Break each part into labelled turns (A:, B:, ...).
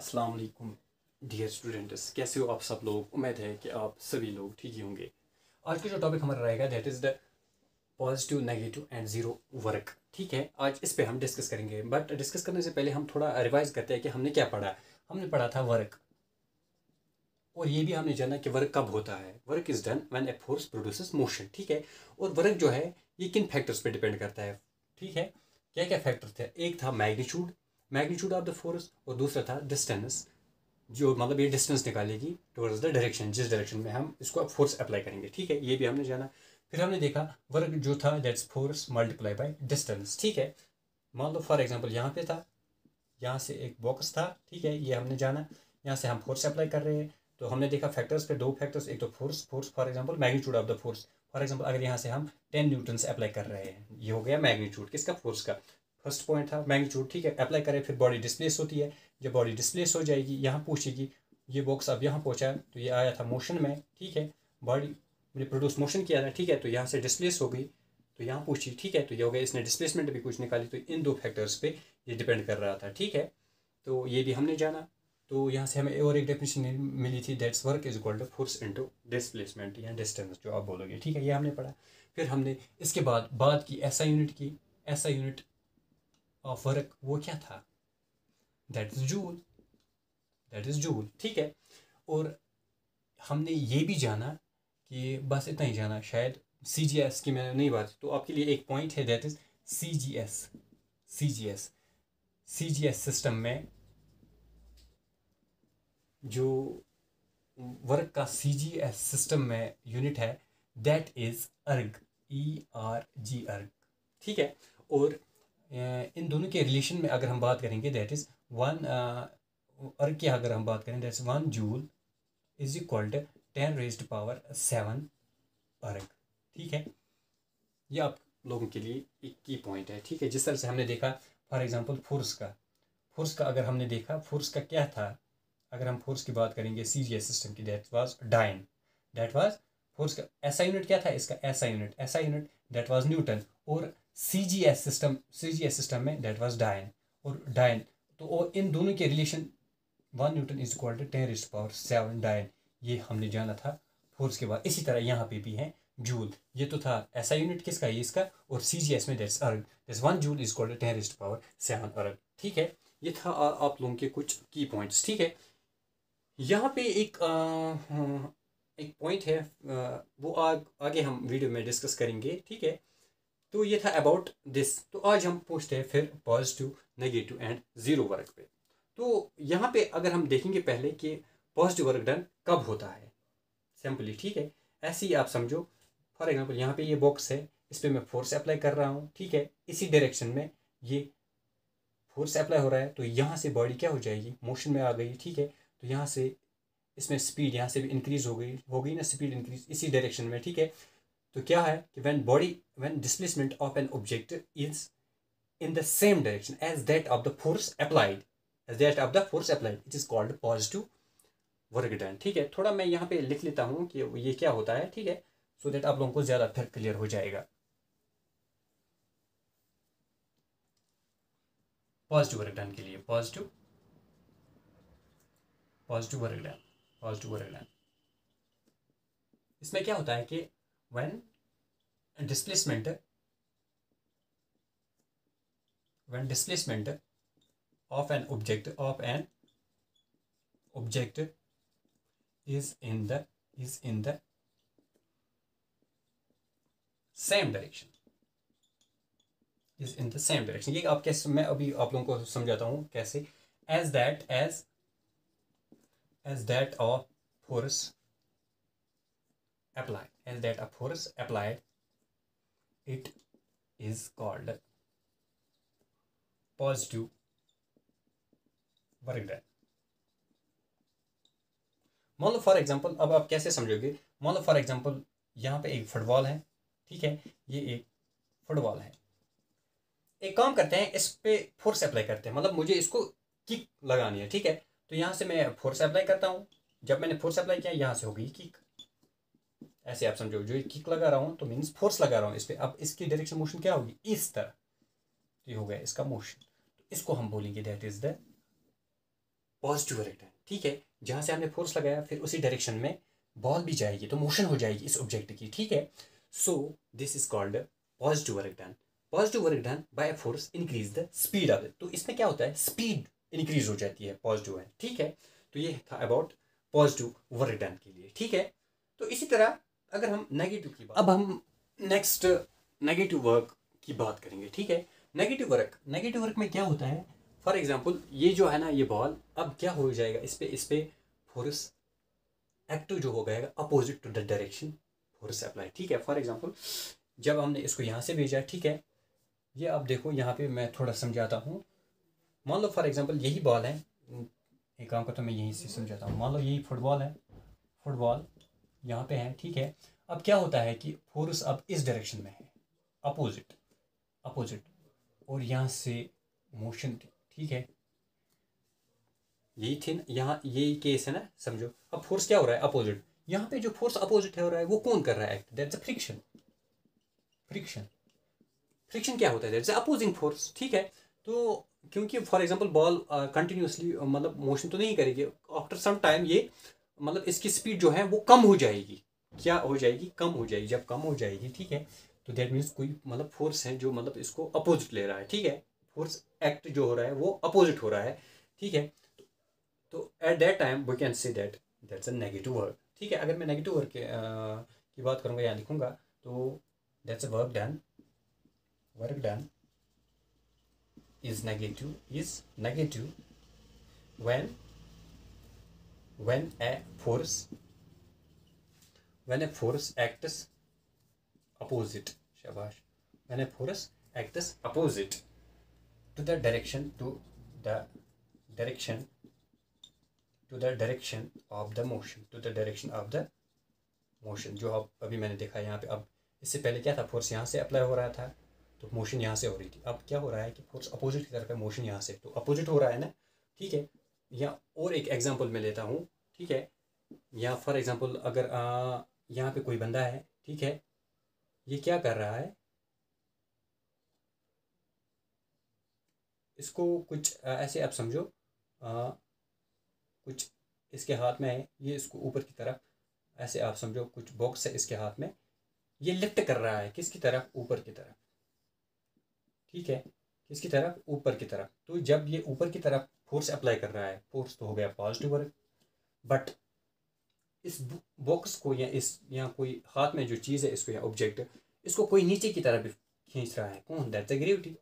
A: अस्सलाम वालेकुम dear students, कैसे हो आप सब लोग। उम्मीद है कि आप सभी लोग ठीक ही होंगे। आज का जो टॉपिक हमारा रहेगा that is the positive, negative and zero work. ठीक है, आज इस पे हम डिस्कस करेंगे, बट डिस्कस करने से पहले हम थोड़ा रिवाइज करते हैं कि हमने क्या पढ़ा। हमने पढ़ा था वर्क, और ये भी हमने जाना कि वर्क कब होता है। Work is done when a force produces motion. ठीक है, और वर्क जो है ये किन फैक्टर्स पे डिपेंड करता है। ठीक है, क्या क्या फैक्टर थे। एक था magnitude, magnitude of the force, और दूसरा था डिस्टेंस, जो मतलब ये डिस्टेंस निकालेगी टुवर्ड्स द डायरेक्शन, जिस डायरेक्शन में हम इसको फोर्स अप्लाई करेंगे। ठीक है, ये भी हमने जाना। फिर हमने देखा वर्क जो था that's force multiply by distance. ठीक है, मान लो फॉर एग्जांपल यहाँ पे था, यहाँ से एक बॉक्स था। ठीक है, ये हमने जाना, यहाँ से हम फोर्स अप्लाई कर रहे हैं। तो हमने देखा फैक्टर्स पे, दो फैक्टर्स, एक तो force for example magnitude of the force. For example अगर यहाँ से हम 10 न्यूटन से अप्लाई कर रहे हैं, ये हो गया मैग्नीट्यूड किसका, फोर्स का। फर्स्ट पॉइंट था मैग्नीट्यूड। ठीक है, अप्लाई करें, फिर बॉडी डिस्प्लेस होती है। जब बॉडी डिस्प्लेस हो जाएगी, यहाँ पूछेगी ये बॉक्स अब यहाँ पहुँचा, तो ये आया था मोशन में। ठीक है, बॉडी ने प्रोड्यूस मोशन किया था। ठीक है, तो यहाँ से डिस्प्लेस हो गई, तो यहाँ पूछी। ठीक है, तो ये हो गया, इसने डिस्प्लेसमेंट भी कुछ निकाली। तो इन दो फैक्टर्स पे ये डिपेंड कर रहा था। ठीक है, तो ये भी हमने जाना। तो यहाँ से हमें और एक डेफिनेशन मिली थी, that's work is equal to force into displacement या डिस्टेंस, जो आप बोलोगे। ठीक है, ये हमने पढ़ा। फिर हमने इसके बाद बात की ऐसा यूनिट की, ऐसा यूनिट ऑफ वर्क वो क्या था, that is joule, that is joule. ठीक है, और हमने ये भी जाना कि बस इतना ही जाना शायद। CGS की मैंने नहीं बात, तो आपके लिए एक पॉइंट है that is CGS। CGS CGS system में जो वर्क का CGS सिस्टम में यूनिट है दैट इज अर्ग, ERG, अर्ग। ठीक है, और इन दोनों के रिलेशन में अगर हम बात करेंगे दैट इज वन अर्ग की अगर हम बात करें that's 1 joule is equal to 10⁻⁷ erg. ठीक है, ये आप लोगों के लिए एक की पॉइंट है। ठीक है, जिस तरह से हमने देखा फॉर एग्जांपल फोर्स का अगर हमने देखा, फोर्स का क्या था। अगर हम फोर्स की बात करेंगे CGS सिस्टम की, that was dyne, that was force का ऐसा यूनिट क्या था, इसका ऐसा यूनिट दैट वाज न्यूटन। और CGS सिस्टम में दैट वाज डाइन और डाइन। तो और इन दोनों के relation 1 newton is equal to 10⁻⁷ dyne, ये हमने जाना था फोर्स के बाद। इसी तरह यहाँ पे भी है जूल, ये तो था ऐसा यूनिट किसका, ये इसका, और CGS में that's erg, that's 1 joule is equal to 10⁻⁷ erg. ठीक है, ये था आप लोगों के कुछ की पॉइंट्स। ठीक है, यहाँ पे एक पॉइंट है, वो आगे हम वीडियो में डिस्कस करेंगे। ठीक है, तो ये था अबाउट दिस। तो आज हम पूछते हैं फिर positive, negative and zero work पे। तो यहाँ पे अगर हम देखेंगे पहले कि पॉजिटिव वर्क डन कब होता है सिंपली। ठीक है, ऐसे ही आप समझो, फॉर एग्जांपल यहाँ पे ये बॉक्स है, इस पर मैं फोर्स अप्लाई कर रहा हूँ। ठीक है, इसी डायरेक्शन में ये फोर्स अप्लाई हो रहा है, तो यहाँ से बॉडी क्या हो जाएगी, मोशन में आ गई। ठीक है, तो यहाँ से इसमें स्पीड यहाँ से भी इंक्रीज हो गई ना, स्पीड इंक्रीज इसी डायरेक्शन में। ठीक है, तो क्या है कि when displacement of an object is in the same direction as that of the force applied, it is called positive work done. ठीक है, थोड़ा मैं यहाँ पे लिख लेता हूँ कि ये क्या होता है। ठीक है, सो दैट आप लोगों को ज़्यादा फिर क्लियर हो जाएगा। पॉजिटिव वर्क डन के लिए पॉजिटिव वर्क डन, इसमें क्या होता है कि when displacement of an object is in the same direction, ये आप कैसे, मैं अभी आप लोगों को समझाता हूँ कैसे। as that of force applied, it is called positive work done. मान लो फॉर एग्जांपल, अब आप कैसे समझोगे, मान लो फॉर एग्जांपल यहाँ पे एक फुटबॉल है। ठीक है, ये एक फुटबॉल है। एक काम करते हैं, इस पे फोर्स अप्लाई करते हैं, मतलब मुझे इसको किक लगानी है। ठीक है, तो यहाँ से मैं फोर्स अप्लाई करता हूँ। जब मैंने फोर्स अप्लाई किया, यहाँ से हो गई किक। ऐसे आप समझो, जो किक लगा रहा हूँ तो मीन्स फोर्स लगा रहा हूँ इस पर। अब इसकी डायरेक्शन मोशन क्या होगी, इस तरह, तो ये हो गया इसका मोशन। तो इसको हम बोलेंगे that is the positive work done, ठीक है। जहाँ से हमने फोर्स लगाया फिर उसी डायरेक्शन में बॉल भी जाएगी, तो मोशन हो जाएगी इस ऑब्जेक्ट की, ठीक है। So this is called positive work done. Positive work done by force increase the speed of it. तो इसमें क्या होता है, स्पीड इंक्रीज हो जाती है पॉजिटिव है, ठीक है। तो ये था अबाउट पॉजिटिव वर्क डन के लिए, ठीक है। तो इसी तरह अगर हम नेगेटिव की बात, अब हम नेक्स्ट नेगेटिव वर्क की बात करेंगे, ठीक है। नेगेटिव वर्क में क्या होता है, फॉर एग्जाम्पल ये जो है ना ये बॉल, अब क्या हो जाएगा, इस पे फोर्स एक्टिव जो हो गएगा opposite to the direction force apply, ठीक है। फॉर एग्जाम्पल जब हमने इसको यहाँ से भेजा, ठीक है, ये आप देखो यहाँ पे मैं थोड़ा समझाता हूँ। मान लो फॉर एग्जाम्पल यही बॉल है, एक काम करता हूँ मैं यहीं से समझाता हूँ। मान लो यही फुटबॉल है, फुटबॉल यहाँ पे है, ठीक है। अब क्या होता है कि फोर्स अब इस डायरेक्शन में है, अपोजिट अपोजिट, और यहाँ से मोशन थी, ठीक है। यही थी ना, यहाँ यही केस है ना, समझो। अब फोर्स क्या हो रहा है, अपोजिट। यहाँ पे जो फोर्स अपोजिट हो रहा है वो कौन कर रहा है act, that's a friction. Friction friction क्या होता है, दैट्स अ अपोजिंग फोर्स, ठीक है। तो क्योंकि फॉर एग्जांपल बॉल कंटिन्यूसली मतलब मोशन तो नहीं करेगी, आफ्टर सम टाइम ये मतलब इसकी स्पीड जो है वो कम हो जाएगी। क्या हो जाएगी, कम हो जाएगी। जब कम हो जाएगी, ठीक है, तो दैट मीन्स कोई मतलब फोर्स है जो मतलब इसको अपोजिट ले रहा है, ठीक है। फोर्स एक्ट जो हो रहा है वो अपोजिट हो रहा है, ठीक है। तो at that time we can say that that's a negative work, ठीक है। अगर मैं नेगेटिव वर्क की बात करूँगा या लिखूँगा, तो that's a work done is negative when when a force when a force acts opposite, shabash, when a force acts opposite to the direction the direction direction of the motion, to the direction of the motion। जो अब अभी मैंने देखा यहाँ पे, अब इससे पहले क्या था, फोर्स यहाँ से अप्लाई हो रहा था तो मोशन यहाँ से हो रही थी। अब क्या हो रहा है कि फोर्स अपोजिट की तरफ है, मोशन यहाँ से, तो अपोजिट हो रहा है ना, ठीक है। या और एक एग्जांपल मैं लेता हूँ, ठीक है। या फॉर एग्जांपल अगर यहाँ पे कोई बंदा है, ठीक है, ये क्या कर रहा है, इसको कुछ ऐसे आप समझो, कुछ इसके हाथ में है, ये इसको ऊपर की तरफ ऐसे आप समझो, कुछ बॉक्स है इसके हाथ में, ये लिफ्ट कर रहा है किसकी तरफ, ऊपर की तरफ, ठीक है। किसकी तरफ, ऊपर की तरफ। तो जब ये ऊपर की तरफ फोर्स अप्लाई कर रहा है, फोर्स तो हो गया पॉजिटिव वर्क, बट इस बॉक्स को या इस यहाँ कोई हाथ में जो चीज़ है इसको या ऑब्जेक्ट, इसको कोई नीचे की तरफ भी खींच रहा है, कौन, that's a gravity,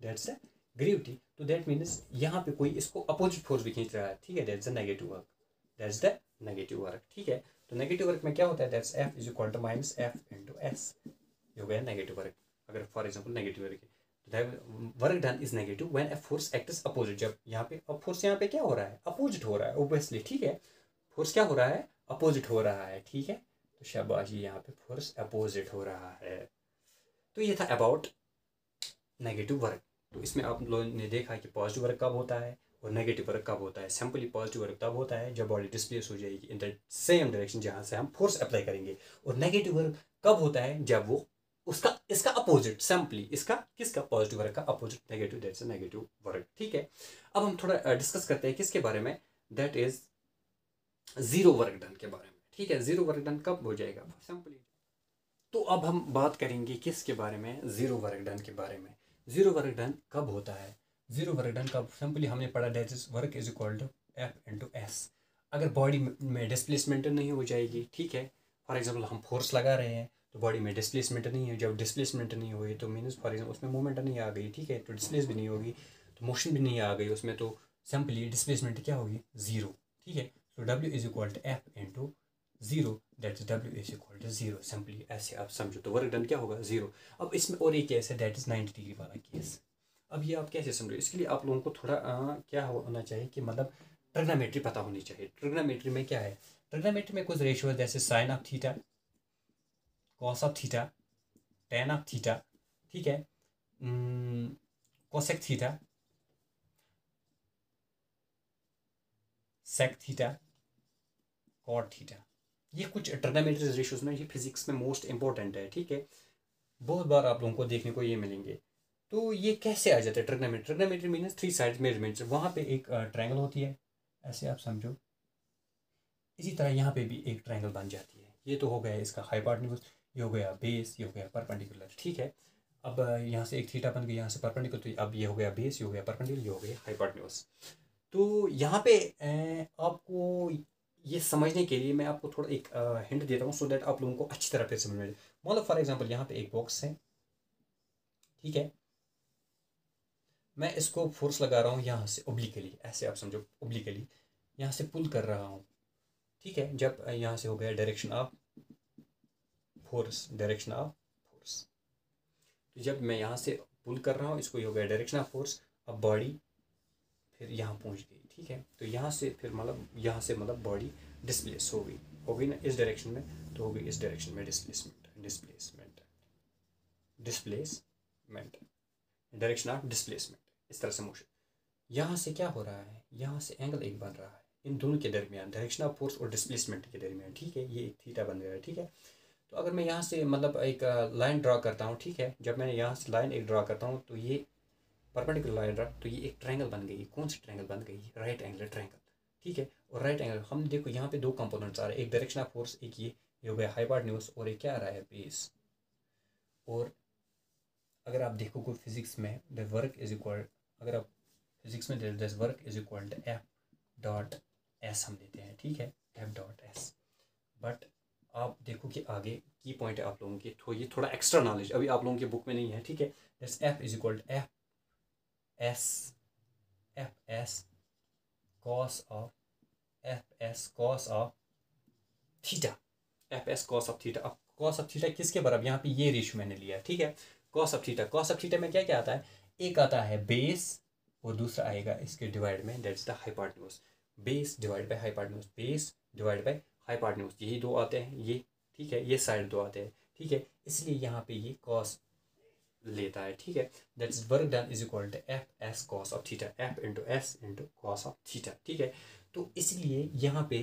A: that's a gravity. तो दैट मीन्स यहाँ पे कोई इसको अपोजिट फोर्स भी खींच रहा है, ठीक है, that's the negative work, that's the negative work, ठीक है। तो नेगेटिव वर्क में क्या होता है, that's F is equal to minus f into s, ये हो गया नेगेटिव वर्क। अगर फॉर एग्जाम्पल नेगेटिव वर्क है, work done is negative when a force acts opposite. जब यहाँ पे अब फोर्स यहाँ पे क्या हो रहा है, अपोजिट हो रहा है ऑब्वियसली, ठीक है। फोर्स क्या हो रहा है, अपोजिट हो रहा है, ठीक है। तो शाबाशी, यहाँ पे फोर्स अपोजिट हो रहा है। तो ये था अबाउट नेगेटिव वर्क। तो इसमें आप लोगों ने देखा कि पॉजिटिव वर्क कब होता है और नेगेटिव वर्क कब होता है। सिंपली पॉजिटिव वर्क तब होता है जब बॉडी डिस्प्लेस हो जाएगी इन द सेम डायरेक्शन जहाँ से हम फोर्स अप्लाई करेंगे, और नेगेटिव वर्क कब होता है जब वो उसका इसका अपोजिट, सिंपली इसका किसका, पॉजिटिव वर्क का opposite negative, that's a negative work, ठीक है। अब हम थोड़ा डिस्कस करते हैं किसके बारे में, that is zero work done के बारे में, ठीक है। जीरो वर्क डन कब हो जाएगा, सिंपली। तो अब हम बात करेंगे किसके बारे में, जीरो वर्क डन के बारे में। जीरो वर्क डन कब होता है, जीरो वर्क डन कब, सिंपली हमने पढ़ा that is work is equal to F into s. अगर बॉडी में डिस्प्लेसमेंट नहीं हो जाएगी, ठीक है, फॉर एग्जाम्पल हम फोर्स लगा रहे हैं तो बॉडी में डिस्प्लेसमेंट नहीं है, जब डिस्प्लेसमेंट नहीं हुई तो मीन्स फॉर एग्जाम्पल उसमें मूवमेंट नहीं आ गई, ठीक है, तो डिस्प्लेस भी नहीं होगी, तो मोशन भी नहीं आ गई उसमें, तो सिंपली डिस्प्लेसमेंट क्या होगी, जीरो, ठीक है। तो W is equal to F into zero, that is W is equal to zero, simply ऐसे आप समझो। तो वर्क डन क्या होगा, जीरो। अब इसमें और एक केस है दैट इज 90 डिग्री वाला केस। अब ये आप कैसे समझो, इसके लिए आप लोगों को थोड़ा क्या होना चाहिए कि मतलब ट्रिग्नोमेट्री पता होनी चाहिए। ट्रिग्नोमेट्री में क्या है, ट्रिग्नोमेट्री में कुछ रेशियो जैसे sine of theta, cos of theta, tan of theta, ठीक है, cosec theta, sec theta, cot theta, ये कुछ ट्रिग्नोमेट्री रेशियोज में, ये फिजिक्स में मोस्ट इंपॉर्टेंट है, ठीक है। बहुत बार आप लोगों को देखने को ये मिलेंगे। तो ये कैसे आ जाता है trigonometry, trigonometry means three side measurements. वहाँ पे एक ट्रायंगल होती है, ऐसे आप समझो। इसी तरह यहाँ पे भी एक ट्रायंगल बन जाती है। ये तो हो गया इसका हाइपोटेन्यूज, ये हो गया बेस, ये हो गया परपेंडिकुलर, ठीक है। अब यहाँ से एक थीटा बन गई, यहाँ से परपेंडिकुलर, तो अब ये हो गया बेस, ये हो गया परपेंडिकुलर, ये हो गया हाइपोटेन्यूज। तो यहाँ पे आपको ये समझने के लिए मैं आपको थोड़ा एक हिंट देता हूँ, सो दैट आप लोगों को अच्छी तरह से समझ में। मतलब फॉर एग्जांपल यहाँ पे एक बॉक्स है, ठीक है। मैं इसको फोर्स लगा रहा हूँ यहाँ से ओब्लिकली, ऐसे आप समझो ओब्लिकली यहाँ से पुल कर रहा हूँ, ठीक है। जब यहाँ से हो गया direction of force, direction of force, तो जब मैं यहाँ से पुल कर रहा हूँ इसको, ये हो गया डायरेक्शन ऑफ फोर्स। अब बॉडी फिर यहाँ पहुँच गई, ठीक है। तो यहाँ से फिर मतलब यहाँ से मतलब बॉडी डिस्प्लेस हो गई ना इस डायरेक्शन में, तो हो गई इस डायरेक्शन में डिस्प्लेसमेंट, डायरेक्शन ऑफ डिस्प्लेसमेंट, इस तरह से मोशन। यहाँ से क्या हो रहा है, यहाँ से एंगल एक बन रहा है इन दोनों के दरमियान, डायरेक्शन ऑफ फोर्स और डिस्प्लेसमेंट के दरमियान, ठीक है। ये एक थीटा बन गया है, ठीक है। तो अगर मैं यहाँ से मतलब एक लाइन ड्रा करता हूँ, ठीक है। जब मैं यहाँ से लाइन एक ड्रा करता हूँ तो ये परपेंडिकुलर लाइन ड्रा, तो ये एक ट्रायंगल बन गई। कौन सी ट्रायंगल बन गई, राइट एंगल ट्रायंगल, ठीक है। और राइट एंगल हम देखो यहाँ पे दो कंपोनेंट्स आ रहे हैं, एक डायरेक्शन ऑफ फोर्स, एक ये हो गया हाइपोटेन्यूज, और एक क्या आ रहा है, बेस। और अगर आप देखोगे फिजिक्स में द वर्क इज इक्वल, अगर आप फिजिक्स में this work is equal to F dot S हम देते हैं, ठीक है, एफ डॉट एस। बट आप देखो कि आगे की पॉइंट है आप लोगों की, तो ये थोड़ा एक्स्ट्रा नॉलेज अभी आप लोगों की बुक में नहीं है, ठीक है। That's F is equal to F S cos of theta, F S cos of theta. अब कॉस ऑफ थीटा किसके बराबर, यहाँ पे ये रेशियो मैंने लिया है, ठीक है। कॉस ऑफ थीटा में क्या क्या आता है, एक आता है बेस और दूसरा आएगा इसके डिवाइड में, that's the hypotenuse. Base divide by hypotenuse, base divide by hypotenuse, यही दो आते हैं ये, ठीक है। ये साइड दो आते हैं, ठीक है। इसलिए यहाँ पे ये कॉस लेता है, ठीक है। That's work done is equal to F S cos of theta, F into S into cos of theta, ठीक है। तो इसलिए यहाँ पे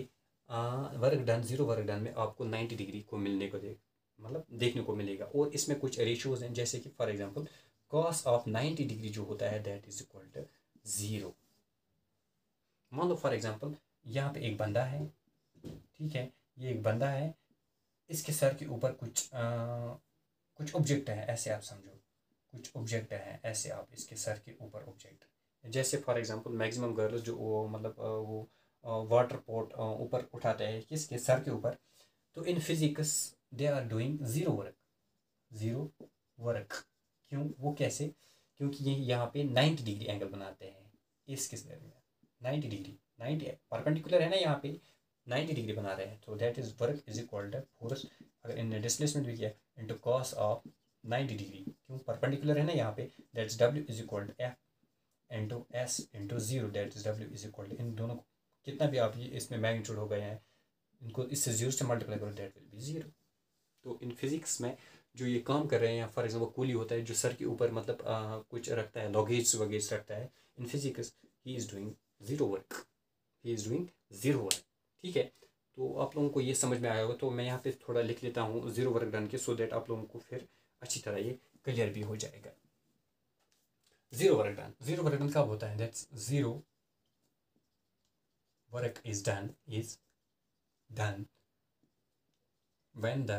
A: work done, zero work done में आपको 90 डिग्री को मिलने को मतलब देखने को मिलेगा। और इसमें कुछ रेशियोज हैं, जैसे कि for example cos of 90 degree जो होता है दैट इज इक्वल टू 0। मान लो फॉर एग्जांपल यहाँ पे एक बंदा है, ठीक है। ये एक बंदा है, इसके सर के ऊपर कुछ ऑब्जेक्ट है, ऐसे आप समझो कुछ ऑब्जेक्ट है, ऐसे आप इसके सर के ऊपर ऑब्जेक्ट, जैसे फॉर एग्जांपल मैक्सिमम गर्ल्स जो वो मतलब वो वाटर पॉट ऊपर उठाते हैं किसके सर के ऊपर। तो in physics they are doing zero work. क्यों, वो कैसे, क्योंकि ये यहाँ पे 90 डिग्री एंगल बनाते हैं इसके दरमियान, 90 डिग्री, 90 परपेंडिकुलर है ना यहाँ पे, 90 डिग्री बना रहे हैं। तो that is work is equal to force, अगर इन डिस्प्लेसमेंट भी किया, इंटू कॉस ऑफ 90 डिग्री, क्यों परपेंडिकुलर है ना यहाँ पे, that's W is equal to F into S into zero, that is W is equal to, इन दोनों को कितना भी आप ये इसमें मैग्नीट्यूड हो गए हैं, इनको इससे जीरो से मल्टीप्लाई करो, दैट विल बी जीरो। तो इन फिजिक्स में जो ये काम कर रहे हैं, या फॉर एग्जाम्पल कूली होता है जो सर के ऊपर मतलब कुछ रखता है, लॉगेज वगेज रखता है, in physics he is doing zero work, he is doing zero work, ठीक है। तो आप लोगों को ये समझ में आया होगा। तो मैं यहाँ पे थोड़ा लिख लेता हूँ ज़ीरो वर्क डन के, सो दैट आप लोगों को फिर अच्छी तरह ये क्लियर भी हो जाएगा। ज़ीरो वर्क डन कब होता है, that's zero work is done when the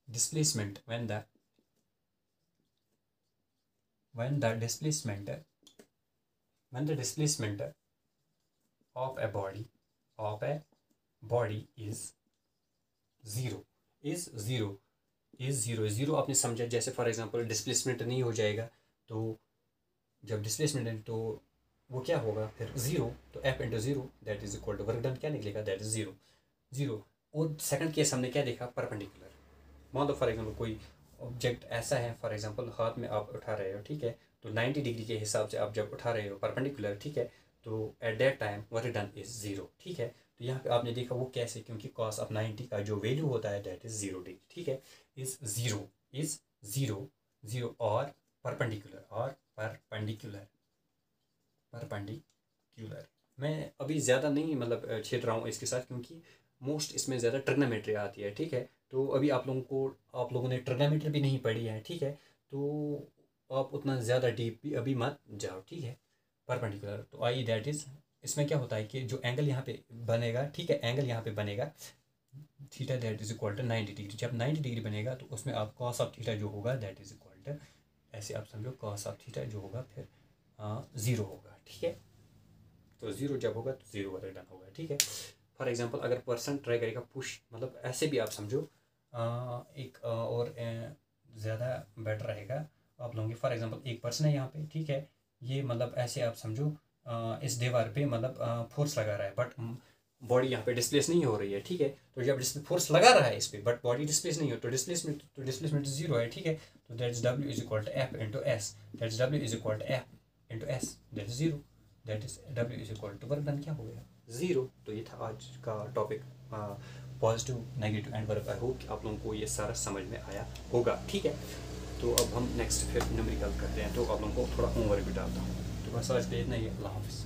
A: displacement when the displacement of a body is zero आपने समझा। जैसे फॉर एग्जांपल डिस्प्लेसमेंट नहीं हो जाएगा, तो जब डिस्प्लेसमेंट है तो वो क्या होगा फिर ज़ीरो, तो F into zero that is equal to work done क्या निकलेगा, दैट इज ज़ीरो। और सेकंड केस हमने क्या देखा, परपेंडिकुलर। मान लो फॉर एग्जांपल कोई ऑब्जेक्ट ऐसा है, फॉर एग्जांपल हाथ में आप उठा रहे हो, ठीक है। तो 90 डिग्री के हिसाब से आप जब उठा रहे हो परपेंडिकुलर, ठीक है, तो at that time work done is zero, ठीक है। तो यहाँ पे आपने देखा वो कैसे, क्योंकि कॉस ऑफ 90 का जो वैल्यू होता है दैट इज 0 डिग्री, ठीक है। इज ज़ीरो और परपेंडिकुलर। मैं अभी ज़्यादा नहीं मतलब छेड़ रहा हूँ इसके साथ, क्योंकि मोस्ट इसमें ज़्यादा ट्रिग्नोमेट्री आती है, ठीक है। तो अभी आप लोगों ने ट्रिग्नोमेट्री भी नहीं पढ़ी है, ठीक है। तो आप उतना ज़्यादा डीप भी अभी मत जाओ, ठीक है। परपेंडिकुलर तो आई दैट इज़ इसमें क्या होता है कि जो एंगल यहाँ पे बनेगा, ठीक है, एंगल यहाँ पे बनेगा theta that is equal to 90 degree. जब 90 डिग्री बनेगा तो उसमें आप कॉस ऑफ थीटा जो होगा दैट इज इक्वल टू, ऐसे आप समझो कॉस ऑफ थीटा जो होगा फिर 0 होगा, ठीक है। तो 0 जब होगा तो 0 वर्क डन होगा, ठीक है। फॉर एग्जांपल अगर पर्सन ट्राई करेगा पुश, मतलब ऐसे भी आप समझो एक और ज़्यादा बेटर रहेगा आप लोगों की। फॉर एग्जांपल एक पर्सन है यहाँ पे, ठीक है, ये मतलब ऐसे आप समझो इस दीवार पे मतलब फोर्स लगा रहा है, बट बॉडी यहाँ पे डिस्प्लेस नहीं हो रही है, ठीक है। तो जब फोर्स लगा रहा है इस पर बट बॉडी डिस्प्लेस नहीं हो तो डिस्प्लेसमेंट 0 है, ठीक है। तो that is W is equal to F into S, that is W is equal to F into S, that is 0, that is W is equal to work done क्या हो गया 0। तो ये था आज का topic positive negative and work. I hope कि आप लोगों को ये सारा समझ में आया होगा, ठीक है। तो अब हम नेक्स्ट फिर न्यूमेरिकल करते हैं, तो आप लोगों को थोड़ा होमवर्क भी डालता हूँ। तो बस आज के इतना ही, अल्लाह हाफिज़।